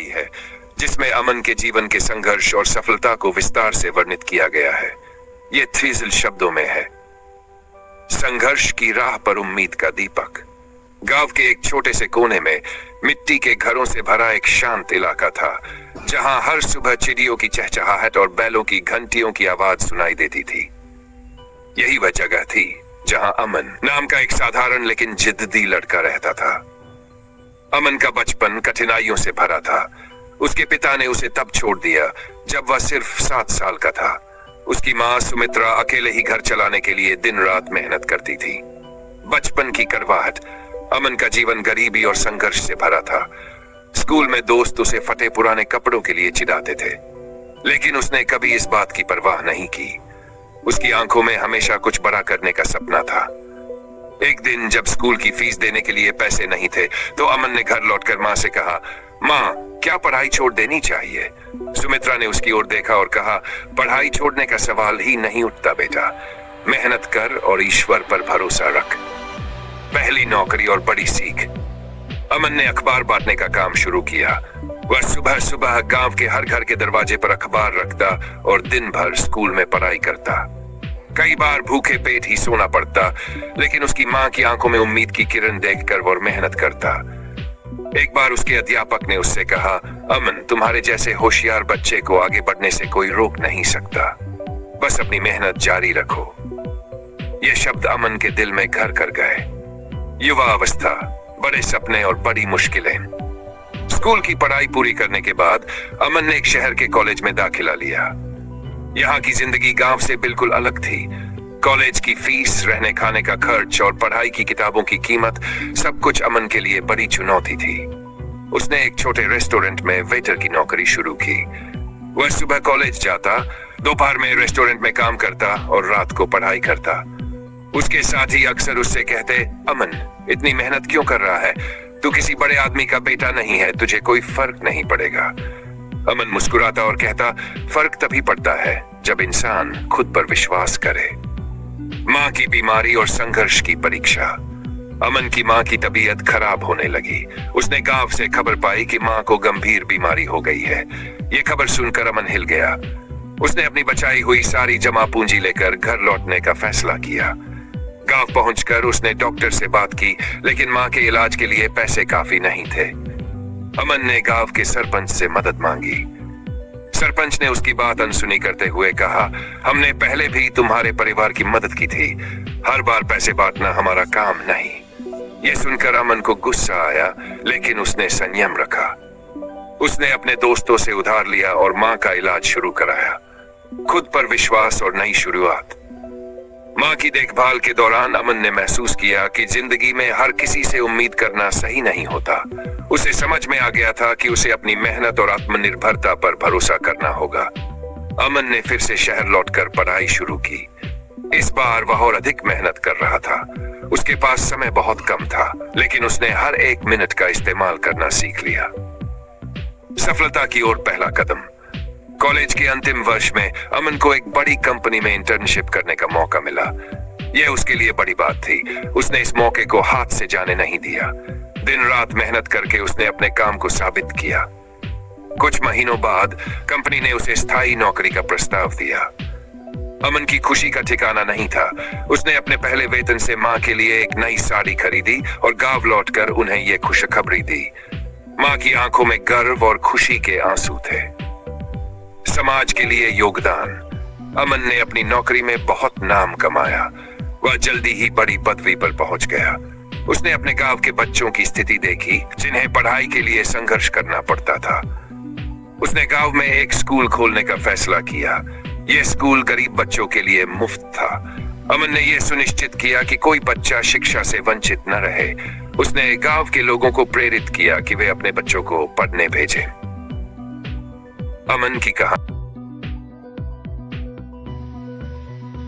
गई है, जिसमें अमन के जीवन के संघर्ष और सफलता को विस्तार से वर्णित किया गया है। ये थ्रीजिल शब्दों में है। संघर्ष की राह पर उम्मीद का दीपक। गांव के एक छोटे से कोने में मिट्टी के घरों से भरा एक शांत इलाका था, जहां हर सुबह चिड़ियों की चहचहाहट और बैलों की घंटियों की आवाज सुनाई देती थी। यही वह जगह थी जहां अमन नाम का एक साधारण लेकिन जिद्दी लड़का रहता था। अमन का बचपन कठिनाइयों से भरा था। उसके पिता ने उसे तब छोड़ दिया जब वह सिर्फ 7 साल का था। उसकी मां सुमित्रा अकेले ही घर चलाने के लिए दिन रात मेहनत करती थी। बचपन की कड़वाहट। अमन का जीवन गरीबी और संघर्ष से भरा था। स्कूल में दोस्त उसे फटे पुराने कपड़ों के लिए चिढ़ाते थे, लेकिन उसने कभी इस बात की परवाह नहीं की। उसकी आंखों में हमेशा कुछ बड़ा करने का सपना था। एक दिन जब स्कूल की फीस देने के लिए पैसे नहीं थे, तो अमन ने घर लौटकर मां से कहा, मां, क्या पढ़ाई छोड़ देनी चाहिए? सुमित्रा ने उसकी ओर देखा और कहा, पढ़ाई छोड़ने का सवाल ही नहीं उठता बेटा। मेहनत कर और ईश्वर पर भरोसा रख। पहली नौकरी और बड़ी सीख। अमन ने अखबार बांटने का काम शुरू किया। वह सुबह सुबह गांव के हर घर के दरवाजे पर अखबार रखता और दिन भर स्कूल में पढ़ाई करता। कई बार भूखे पेट ही सोना पड़ता, लेकिन उसकी मां की आंखों में उम्मीद की किरण देखकर वो मेहनत करता। एक बार उसके अध्यापक ने उससे कहा, अमन, तुम्हारे जैसे होशियार बच्चे को आगे बढ़ने से कोई रोक नहीं सकता। बस अपनी मेहनत जारी रखो। ये शब्द अमन के दिल में घर कर गए। युवा अवस्था, बड़े सपने और बड़ी मुश्किलें। स्कूल की पढ़ाई पूरी करने के बाद अमन ने एक शहर के कॉलेज में दाखिला लिया। यहाँ की जिंदगी गांव से बिल्कुल अलग थी। कॉलेज की फीस, रहने खाने का खर्च और पढ़ाई की किताबों की कीमत, सब कुछ अमन के लिए बड़ी चुनौती थी। उसने एक छोटे रेस्टोरेंट में वेटर की नौकरी शुरू की। वह सुबह कॉलेज जाता, दोपहर में रेस्टोरेंट में काम करता और रात को पढ़ाई करता। उसके साथी अक्सर उससे कहते, अमन, इतनी मेहनत क्यों कर रहा है? तू किसी बड़े आदमी का बेटा नहीं है, तुझे कोई फर्क नहीं पड़ेगा। अमन मुस्कुराता और कहता, फर्क तभी पड़ता है जब इंसान खुद पर विश्वास करे। मां की बीमारी और संघर्ष की परीक्षा। अमन की मां की तबीयत खराब होने लगी। उसने गांव से खबर पाई कि मां को गंभीर बीमारी हो गई है। ये खबर सुनकर अमन हिल गया। उसने अपनी बचाई हुई सारी जमा पूंजी लेकर घर लौटने का फैसला किया। गांव पहुंचकर उसने डॉक्टर से बात की, लेकिन मां के इलाज के लिए पैसे काफी नहीं थे। अमन ने गांव के सरपंच से मदद मांगी। सरपंच ने उसकी बात अनसुनी करते हुए कहा, हमने पहले भी तुम्हारे परिवार की मदद की थी। हर बार पैसे बांटना हमारा काम नहीं। ये सुनकर अमन को गुस्सा आया, लेकिन उसने संयम रखा। उसने अपने दोस्तों से उधार लिया और मां का इलाज शुरू कराया। खुद पर विश्वास और नई शुरुआत। मां की देखभाल के दौरान अमन ने महसूस किया कि जिंदगी में हर किसी से उम्मीद करना सही नहीं होता। उसे समझ में आ गया था कि उसे अपनी मेहनत और आत्मनिर्भरता पर भरोसा करना होगा। अमन ने फिर से शहर लौटकर पढ़ाई शुरू की। इस बार वह और अधिक मेहनत कर रहा था। उसके पास समय बहुत कम था, लेकिन उसने हर एक मिनट का इस्तेमाल करना सीख लिया। सफलता की ओर पहला कदम। कॉलेज के अंतिम वर्ष में अमन को एक बड़ी कंपनी में इंटर्नशिप करने का मौका मिला। यह उसके लिए बड़ी बात थी। उसने इस मौके को हाथ से जाने नहीं दिया। दिन रात मेहनत करके उसने अपने काम को साबित किया। कुछ महीनों बाद कंपनी ने उसे स्थायी नौकरी का प्रस्ताव दिया। अमन की खुशी का ठिकाना नहीं था। उसने अपने पहले वेतन से मां के लिए एक नई साड़ी खरीदी और गांव लौटकर उन्हें यह खुशखबरी दी। मां की आंखों में गर्व और खुशी के आंसू थे। समाज के लिए योगदान। अमन ने अपनी नौकरी में बहुत नाम कमाया। वह जल्दी ही बड़ी पदवी पर पहुंच गया। उसने अपने गांव के बच्चों की स्थिति देखी, जिन्हें पढ़ाई के लिए संघर्ष करना पड़ता था। उसने गांव में एक स्कूल खोलने का फैसला किया। यह स्कूल गरीब बच्चों के लिए मुफ्त था। अमन ने यह सुनिश्चित किया कि कोई बच्चा शिक्षा से वंचित न रहे। उसने गांव के लोगों को प्रेरित किया कि वे अपने बच्चों को पढ़ने भेजें। अमन की कहानी।